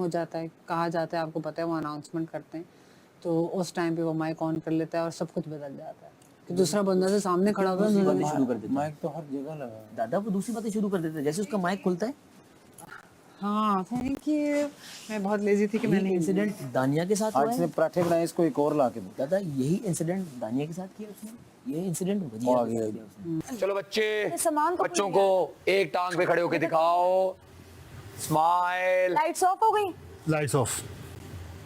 हो जाता है, कहा जाता है, आपको पता है वो अनाउंसमेंट करते हैं, तो उस टाइम पे वो माइक ऑन कर लेता है और सब कुछ बदल जाता है कि दूसरा बंदा से सामने खड़ा हुआ है। बातें शुरू कर देता है माइक तो हर जगह लगा है। दादा, वो दूसरी बातें शुरू कर देता है जैसे उसका माइक खुलता है। हाँ थैंक यू, मैं बहुत लेजी थी कि मैंने इंसिडेंट दानिया के साथ हुआ आज से है पराठे बनाए, इसको एक और ला के दो। दादा। यही इंसिडेंट दानिया के साथ किया उसने, यही इंसिडेंट वो वजीरा आ के गया। साथ किया उसने। चलो बच्चे, सामान को बच्चों को एक टांग पे खड़े होके दिखाओ, स्माइल। लाइट्स ऑफ हो गई। Lights off.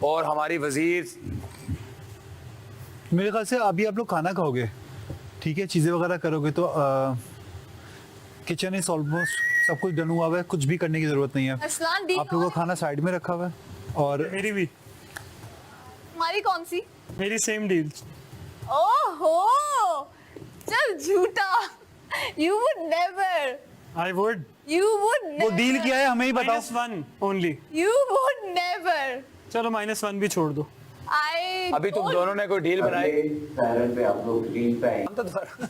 और हमारी वजीर, मेरे ख्याल से अभी आप लोग खाना खाओगे, ठीक है, चीज़ें वगैरह करोगे तो किचन इज ऑलमोस्ट सब कुछ डन हुआ हुआ है, कुछ भी करने की जरूरत नहीं है। अरसलान दी आप लोगों का खाना साइड में रखा हुआ है और मेरी भी, हमारी कौन सी? मेरी सेम डील। ओहो चल झूठा, you would never, I would, you would वो never, डील किया है, हमें ही बताओ। -1 ओनली। you would never, चलो -1 भी छोड़ दो। I अभी तुम don't- दोनों ने कोई डील बनाई? साइलेंट पे आप लोग स्क्रीन पे आएंगे। हम तो दोबारा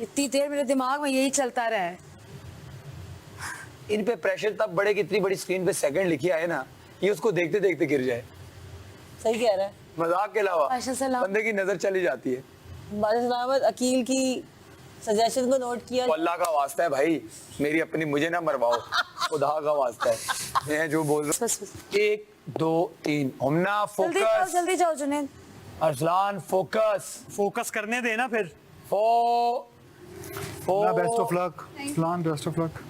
इतनी देर मेरे दिमाग में यही चलता रहा है। इन पे प्रेशर तब बढ़े कि इतनी बड़ी स्क्रीन पे सेकंड लिखी आए ना, ये उसको देखते देखते गिर जाए। सही कह रहा है। मजाक के अलावा माशा सलाम। बंदे की नजर चली जाती है। बादल सलामत अकील की सजेशन को नोट किया। वो अल्लाह का वास्ता है भाई, मेरी अपनी मुझे ना मरवाओ, खुदा का वास्ता है, मैं जो बोल रहा बस बस हूँ। 1 2 3 हमना जल्दी जाओ जुनैद। अरसलान फोकस, फोकस करने देना फिर। Best of luck plan, best of luck.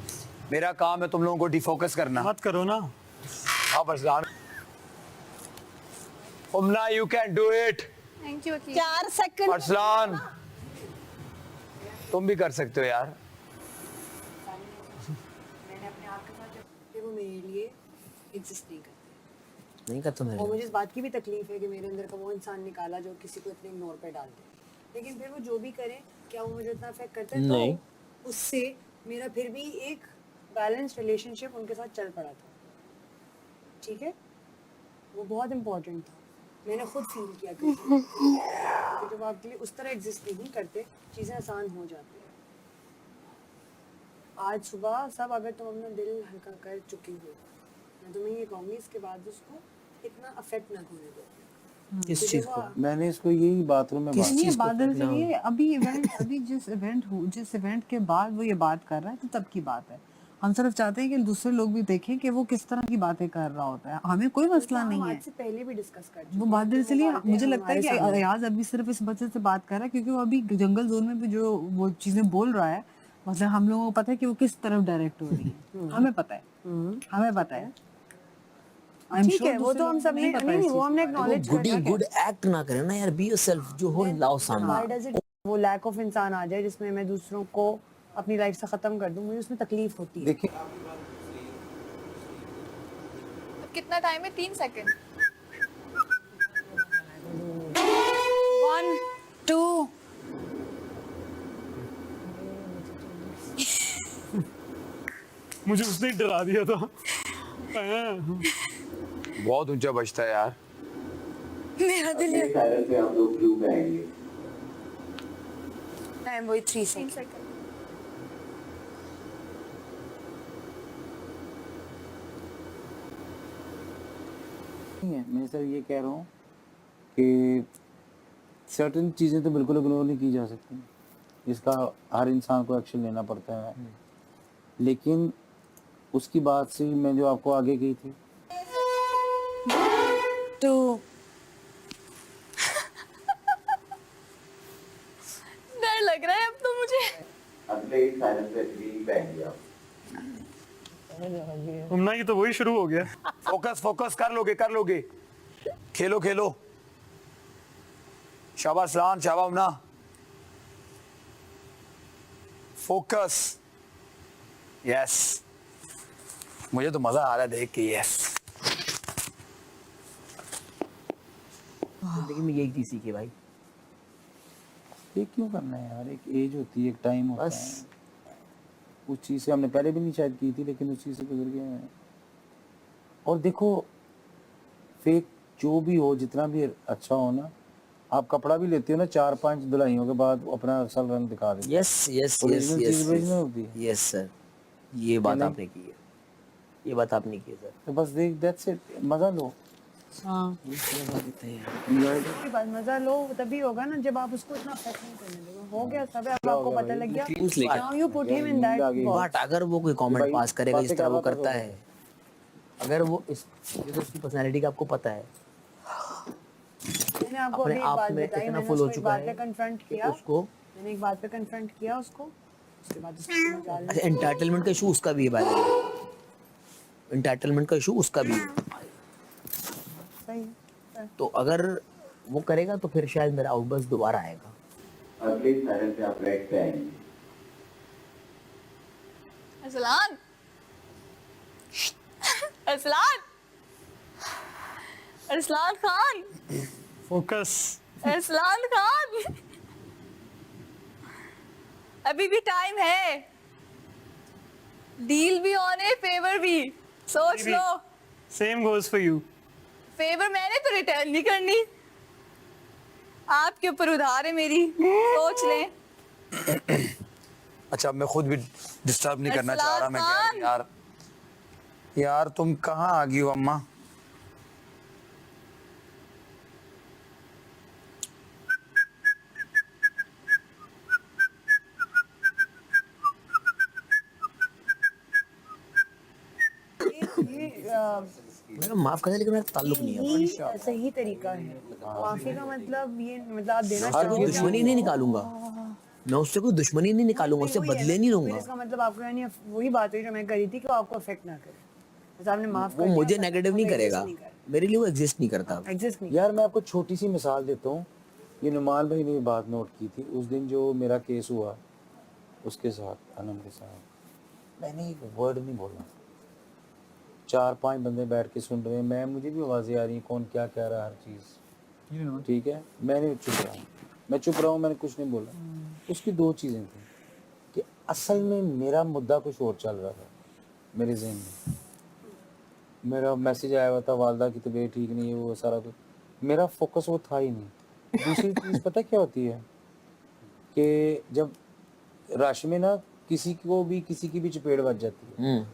मेरा काम है तुम लोगों को डिफोकस करना। मत करो ना। हाँ Arsalan, Hamna you can do it. Thank you Aqeel. 4 second. Arsalan तुम भी कर सकते हो यार। मैंने अपने आप के साथ जब वो मेरे लिए एग्जिस्ट नहीं करते, नहीं करता और मेरे मुझे इस बात की भी तकलीफ है कि मेरे अंदर का वो इंसान निकाला जो किसी को इतने इग्नोर पे डाल दे, लेकिन फिर वो जो भी करें क्या वो मुझे इतना अफेक्ट करता है? नहीं। तो उससे मेरा फिर भी एक बैलेंस रिलेशनशिप उनके साथ चल पड़ा था, ठीक है, वो बहुत इम्पोर्टेंट था, मैंने खुद फील किया कि जब आपके लिए उस तरह एग्जिस्ट नहीं करते चीज़ें आसान हो जाती है। आज सुबह सब अगर तुम अपना दिल हल्का कर चुकी हो, मैं तुम्हें ये कहूँगी इसके बाद उसको इतना अफेक्ट ना होने दो। किस चीज को? मैंने इसको यही बाथरूम में किस बात- चीज ये को बादल करना? से ये अभी जिस इवेंट के बाद वो ये बात कर रहा है तो तब की बात है। हम सिर्फ चाहते हैं कि दूसरे लोग भी देखें कि वो किस तरह की बातें कर रहा होता है, हमें कोई मसला नहीं है। आज से पहले भी डिस्कस कर वो बादल इसलिए मुझे लगता है कि अयाज अभी सिर्फ इस वजह से बात कर रहा है क्योंकि वो अभी जंगल जोन में भी जो वो चीजें बोल रहा है, मतलब हम लोगों को पता है कि वो किस तरफ डायरेक्ट हो रही है, हमें पता है, हमें पता है। ठीक है, वो तो हम सब ने नहीं, वो हमने एक्नॉलेज गुड गुड एक्ट ना करे ना यार, बी योरसेल्फ, जो हो लाओ सामने। व्हाई डज इट वो लैक ऑफ इंसान आ जाए जिसमें मैं दूसरों को अपनी लाइफ से खत्म कर दूं, मुझे उसमें तकलीफ होती है। देखिए कितना टाइम है? 3 सेकंड। 1 2 मुझे उसने ही डरा दिया था। बहुत ऊंचा बजता है यार। मेरा दिल है। साइलेंट पे हम लोग ब्लू पे आएंगे। टाइम वही 3 सेकंड। नहीं है, मैं सर ये कह रहा हूँ कि सर्टेन चीज़ें तो बिल्कुल इग्नोर नहीं की जा सकती, इसका हर इंसान को एक्शन लेना पड़ता है, लेकिन उसकी बात से मैं जो आपको आगे की थी 2 डर लग रहा है अब तो मुझे। अगले साइलेंट पे ग्रीन पे आएंगे आप। उमना की तो वही शुरू हो गया। फोकस फोकस कर लोगे, खेलो खेलो। शाबाश अरसलान, शाबाश उमना, फोकस। यस, मुझे तो मजा आ रहा है देख के। यस, जिंदगी में यही चीज सीखी भाई। ये क्यों करना है यार, एक एज होती है, एक टाइम होता बस। है, उस चीज़ से हमने पहले भी नहीं शायद की थी, लेकिन उस चीज़ से गुजर गए हैं। और देखो फेक जो भी हो, जितना भी अच्छा हो ना, आप कपड़ा भी लेते हो ना 4-5 धुलाइयों के बाद अपना असल रंग दिखा देते यस यस यस Original चीज़ original होती यस है। यस सर, ये बात नहीं? आपने की है। ये बात आपने की सर। तो बस देख, दैट्स इट, मजा लो। हाँ Enjoy it. की बात, मजा लो तभी होगा ना जब आप उसको इतना अफेक्ट नहीं करने दोगे। हो गया सब, अब आपको पता लग गया। Feelings लेके Now you put him in that box. But अगर वो कोई कमेंट भाई, पास करेगा जिस बातें तरह वो क्या करता बात है, अगर वो इस ये तो उसकी पर्सनैलिटी का आपको पता है, मैंने आपको अपने अभी एक आप बात में बताई, इतना मैंने full हो उसको एक चुका बात है पे कन्फ्रंट कि किया, उसको मैंने एक बात पे कन्फ्रंट किया उसको, उसके बाद उसको निकाल अच्छा एंटाइटलमेंट का इशू उसका भी है भाई, एंटाइटलमेंट का इशू उसका भी है। सही है। तो अगर वो करेगा तो फिर शायद मेरा आउटबर्स्ट दोबारा आएगा। अगले साइड पे आप राइट पे आएंगे। अरसलान अरसलान अरसलान खान फोकस। अरसलान खान अभी भी टाइम है, डील भी ऑन है, फेवर भी, सोच लो। Same goes for you. Favour मैंने तो रिटर्न नहीं करनी, आपके ऊपर उधार है मेरी, सोच लें। अच्छा अब मैं खुद भी डिस्टर्ब नहीं करना चाह रहा, मैं कह रहा हूं, यार यार तुम कहाँ आ गई हो अम्मा? मुझे माफ करना लेकिन मेरा ताल्लुक नहीं है। यही सही तरीका है माफी का, मतलब ये मतलब आप देना कोई चाहोगे, दुश्मनी नहीं निकालूंगा, मैं उससे कोई दुश्मनी नहीं निकालूंगा, उससे वही है बदले ना, नहीं फिर लूंगा। इसका मतलब आपको यानी वही बात हुई जो मैं करी थी कि वो आपको अफेक्ट ना करे, बस आपने माफ वो कर मुझे नेगेटिव नहीं करेगा, मेरे लिए वो एग्जिस्ट नहीं करता। एग्जिस्ट नहीं। यार मैं आपको छोटी सी मिसाल देता हूँ, ये नुमान भाई ने बात नोट की थी उस दिन जो मेरा केस हुआ उसके साथ, अनम के साथ, मैंने एक वर्ड नहीं बोला, 4-5 बंदे बैठ के सुन रहे हैं, मैं मुझे भी आवाज़ें आ रही हैं कौन क्या कह रहा है हर चीज़, ठीक है, मैंने चुप रहा हूँ, मैंने कुछ नहीं बोला। उसकी 2 चीज़ें थी कि असल में मेरा मुद्दा कुछ और चल रहा था मेरे जहन में, मेरा मैसेज आया हुआ था वालदा की तबीयत ठीक नहीं है, वो सारा कुछ, मेरा फोकस वो था ही नहीं। दूसरी चीज़ पता क्या होती है कि जब रश में ना किसी की भी चपेट बच जाती है,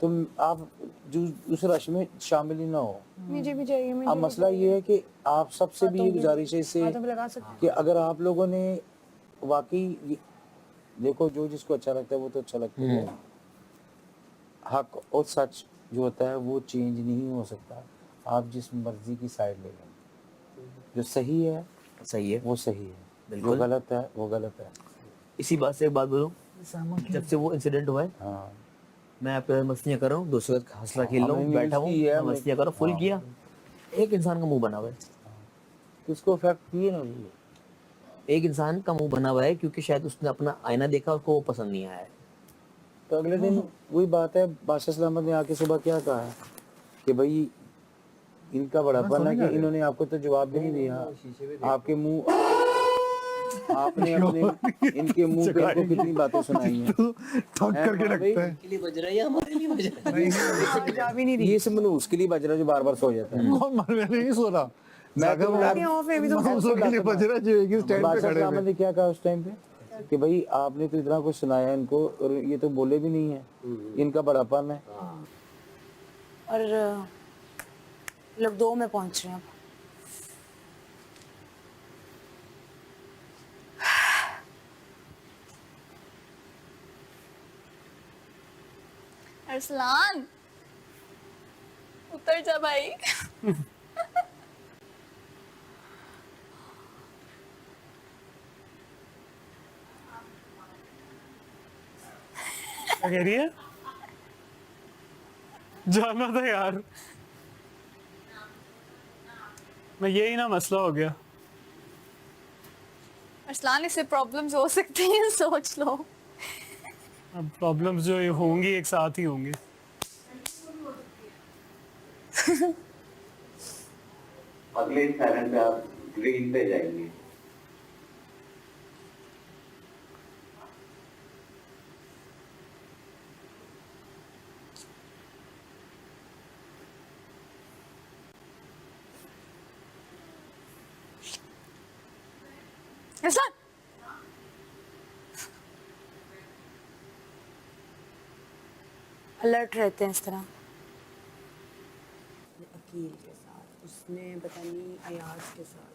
तो आप जो उस रश में शामिल ही ना हो। मुझे भी चाहिए, मुझे अब मसला ये है कि आप सबसे भी ये गुजारिश है इससे हाथों पे लगा सकते कि अगर आप लोगों ने वाकई देखो, जो जिसको अच्छा लगता है वो तो अच्छा लगता है, हक और सच जो होता है वो चेंज नहीं हो सकता, आप जिस मर्जी की साइड ले लें, जो सही है सही है, वो सही है, जो बिल्कुल। गलत है वो गलत है। इसी बात से एक बात बोलूं, जब से वो इंसिडेंट हुआ है हाँ मैं आपके मस्तियाँ कर रहा हूँ, दोस्तों के साथ हंसला खेल रहा हूँ, हमने बैठा हूँ, यूज़ की है, मैं मस्तियाँ कर रहा हूँ, फुल हाँ। किया, एक इंसान का मुंह बना हुआ है, किसको अफेक्ट किए ना ये? एक इंसान का मुंह बना हुआ है क्योंकि शायद उसने अपना आईना देखा, उसको वो पसंद नहीं आया है। तो अगले दिन वही बात है, बादशाह सलामत ने आके सुबह क्या कहा है कि भाई इनका बड़ापन है कि इन्होंने आपको तो जवाब भी नहीं दिया, आपके मुंह आपने अपने इनके मुंह पे इनको कितनी बातें सुनाई हैं, थक करके लगता है। के लिए बज रहा है या हमारे लिए बज रहा है? जा भी नहीं रही। ये सब मनूस के लिए बज रहा है जो बार बार सो जाता है। कौन मान, मैंने नहीं सो रहा, मैं तो नहीं, ऑफ है अभी तो। दूसरों के लिए बज रहा है जो एक ही स्टैंड पे बादशाह खड़े सलामत थे। ने क्या कहा उस टाइम पे कि भाई आपने तो इतना कुछ सुनाया इनको और ये तो बोले भी नहीं है, इनका बड़ापन है। और लोग 2 में पहुंच रहे हैं अब। अरसलान उतर जा भाई। क्या कह रही है? जाना था यार, मैं यही ना मसला हो गया। अरसलान इससे प्रॉब्लम्स हो सकती हैं, सोच लो। अब प्रॉब्लम्स जो ये होंगी एक साथ ही होंगी। अगले चैनल पे आप ग्रीन पे जाएंगे। अरसलान अलर्ट रहते हैं इस तरह। अकील के साथ, उसने पता नहीं अयाज के साथ,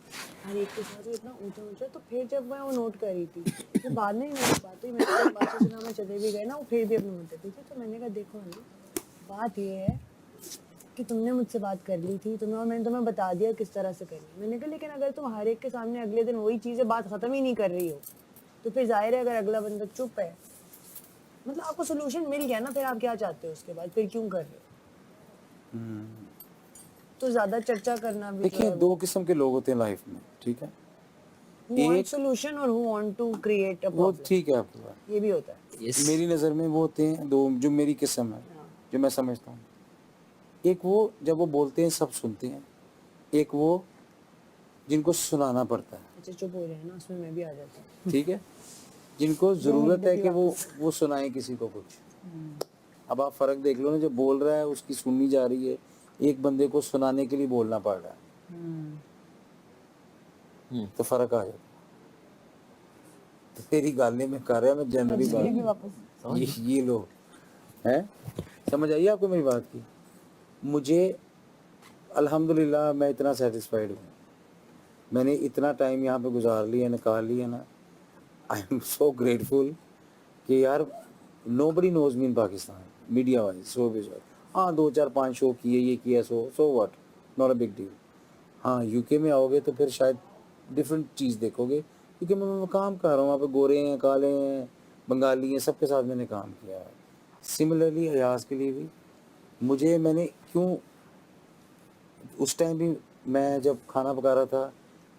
हर एक के साथ वो इतना ऊंचा ऊंचा। तो फिर जब मैं वो नोट कर रही थी, वो बाद में ही मेरी बात हुई, मैंने जब बादशाह से में चले भी गए ना, वो फिर भी अपने मुद्दे पे थे। तो मैंने कहा देखो अली, बात ये है कि तुमने मुझसे बात कर ली थी, तुम्हें, और मैंने तुम्हें बता दिया किस तरह से करनी है। मैंने कहा लेकिन अगर तुम हर एक के सामने अगले दिन वही चीज़ें बात ख़त्म ही नहीं कर रही हो, तो फिर जाहिर है अगर अगला बंदा चुप है, मतलब आपको सोल्यूशन मिल गया ना, फिर आप क्या चाहते हो उसके बाद, फिर क्यों कर रहे हो? तो ज्यादा चर्चा करना भी देखिए, दो किस्म के लोग होते हैं लाइफ में, ठीक है। एक सोल्यूशन और who want to create a वो प्रॉब्लम, ठीक है आपकी बात। ये भी होता है। यस मेरी नज़र में वो होते हैं दो, जो मेरी किस्म है, जो मैं समझता हूँ। एक वो जब वो बोलते हैं सब सुनते हैं, एक वो जिनको सुनाना पड़ता है, अच्छा चुप हो रहे हैं ना, उसमें मैं भी आ जाता हूँ। ठीक है, जिनको ज़रूरत है कि वो सुनाए किसी को कुछ। अब आप फ़र्क देख लो ना, जो बोल रहा है उसकी सुननी जा रही है, एक बंदे को सुनाने के लिए बोलना पड़ रहा है, तो फ़र्क आ जाता है। तो तेरी गाने में कर रहा है, मैं जनरली बात, ये लोग हैं, समझ आई आपको मेरी बात की। मुझे अल्हम्दुलिल्लाह मैं इतना सेटिस्फाइड हूँ, मैंने इतना टाइम यहाँ पे गुजार लिया, निकाल लिया ना, आई एम सो ग्रेटफुल कि यार नोबडी नोज मी इन पाकिस्तान, मीडिया वाइज, शो बिज वाइज। हाँ 2-4-5 शो किए, ये किया, so what, not a big deal. हाँ यूके में आओगे तो फिर शायद डिफरेंट चीज़ देखोगे, क्योंकि मैं काम कर रहा हूँ, वहाँ पे गोरे हैं, काले हैं, बंगाली हैं, सबके साथ मैंने काम किया है। सिमिलरली अयाज के लिए भी मैंने क्यों उस टाइम भी, मैं जब खाना पका रहा था,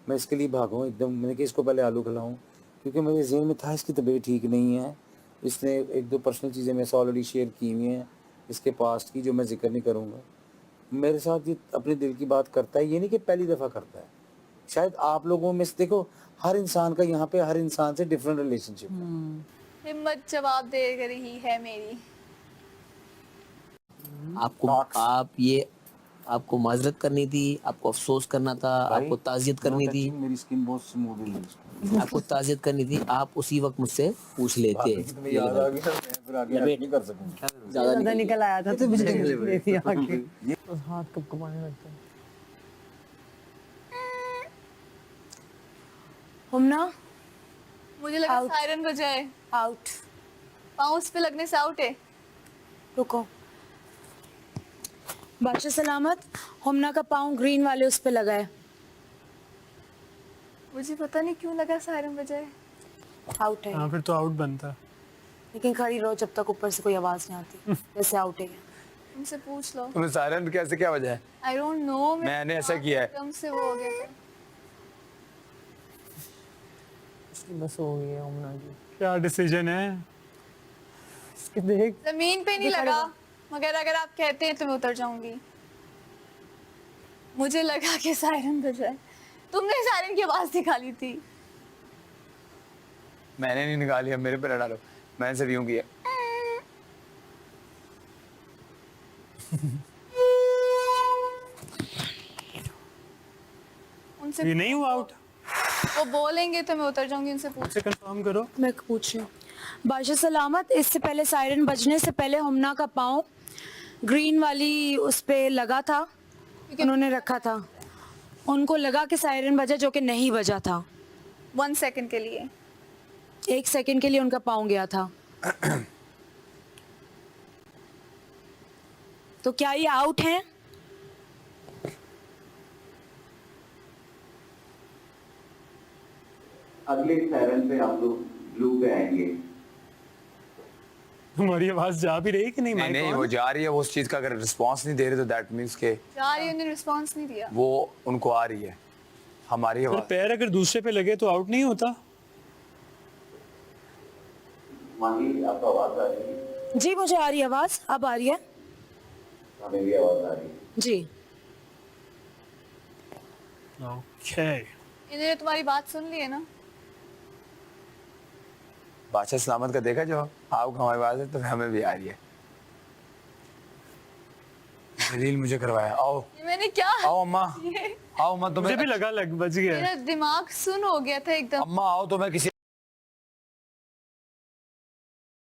मैं इसके लिए भागा एकदम, मैंने कहा इसको पहले आलू खिलाऊं, क्योंकि मेरे ज़हन में था इसकी तबीयत ठीक नहीं है, इसने 1-2 पर्सनल चीज़ें मेरे से ऑलरेडी शेयर की हुई हैं इसके पास्ट की, जो मैं जिक्र नहीं करूँगा। मेरे साथ ये अपने दिल की बात करता है, ये नहीं कि पहली दफ़ा करता है। शायद आप लोगों में से, देखो हर इंसान का यहाँ पे हर इंसान से डिफरेंट रिलेशनशिप है। हिम्मत जवाब दे रही है मेरी। आपको माजरत करनी थी, आपको अफसोस करना था, आपको ताज़ियत करनी थी, मेरी स्किन बहुत स्मूथ है, आपको ताज़ियत करनी थी, आप उसी वक्त मुझसे पूछ लेते। याद आ गया, फिर आगे नहीं कर सकूंगा। ज्यादा निकल आया था तो मुझे दे दिया आगे। तो हाथ कब कमाने लगता है। हुमना मुझे लगा Out. सायरन बजाए, आउट, पाँव उस पे लगने से आउट है। रुको। बादशाह सलामत, हुमना का पाँव ग्रीन वाले उस पे लगा है, मुझे पता नहीं क्यों लगा सायरन बजाए। आउट है। हाँ फिर तो आउट बनता है। लेकिन खड़ी रहो जब तक ऊपर से कोई आवाज नहीं आती, वैसे आउट है। उनसे पूछ लो। तुमने सायरन कैसे, क्या वजह है? आई डोंट नो, मैंने ऐसा किया है। एकदम से वो हो गया था। बस हो गई है उमना की, क्या डिसीजन है? इसके देख जमीन पे नहीं लगा, मगर अगर आप कहते हैं तो मैं उतर जाऊंगी। मुझे लगा कि सायरन बजाए, तुमने सायरन की आवाज निकाली थी। मैंने नहीं निकाली, अब मेरे पे लड़ा लो, मैंने सिर्फ यूं किया। उनसे ये नहीं हुआ आउट? वो बोलेंगे तो मैं उतर जाऊंगी, उनसे पूछ। उनसे कंफर्म करो। मैं पूछ रही हूँ बादशाह सलामत, इससे पहले सायरन बजने से पहले हुमना का पाँव ग्रीन वाली उस पे लगा था, उन्होंने रखा था, उनको लगा कि सायरन बजा, जो कि नहीं बजा था। 1 सेकंड के लिए, 1 सेकंड के लिए उनका पाँव गया था। तो क्या ये आउट है? अगले सायरन पे आप लोग ब्लू पे आएंगे। हमारी आवाज जा भी रही कि नहीं? नहीं नहीं, वो जा रही है, वो उस चीज का अगर रिस्पांस नहीं दे रहे तो दैट मींस के चार ने रिस्पांस नहीं दिया। वो उनको आ रही है हमारी फिर आवाज। पैर अगर दूसरे पे लगे तो आउट नहीं होता? माही आपको आवाज आ रही है? जी मुझे आ रही है आवाज, अब आ रही है हमें भी आवाज आ रही है जी। ओके, इन्होंने तुम्हारी बात सुन ली है ना? बादशाह सलामत का देखा जो आपको हमारी आवाज है तो हमें भी आ रही है। दलील मुझे करवाया, आओ ये मैंने क्या, आओ अम्मा, ये आओ अम्मा, मुझे तुम्हें भी लगा लग बज गया। मेरा दिमाग सुन हो गया था एकदम। अम्मा आओ, तो मैं किसी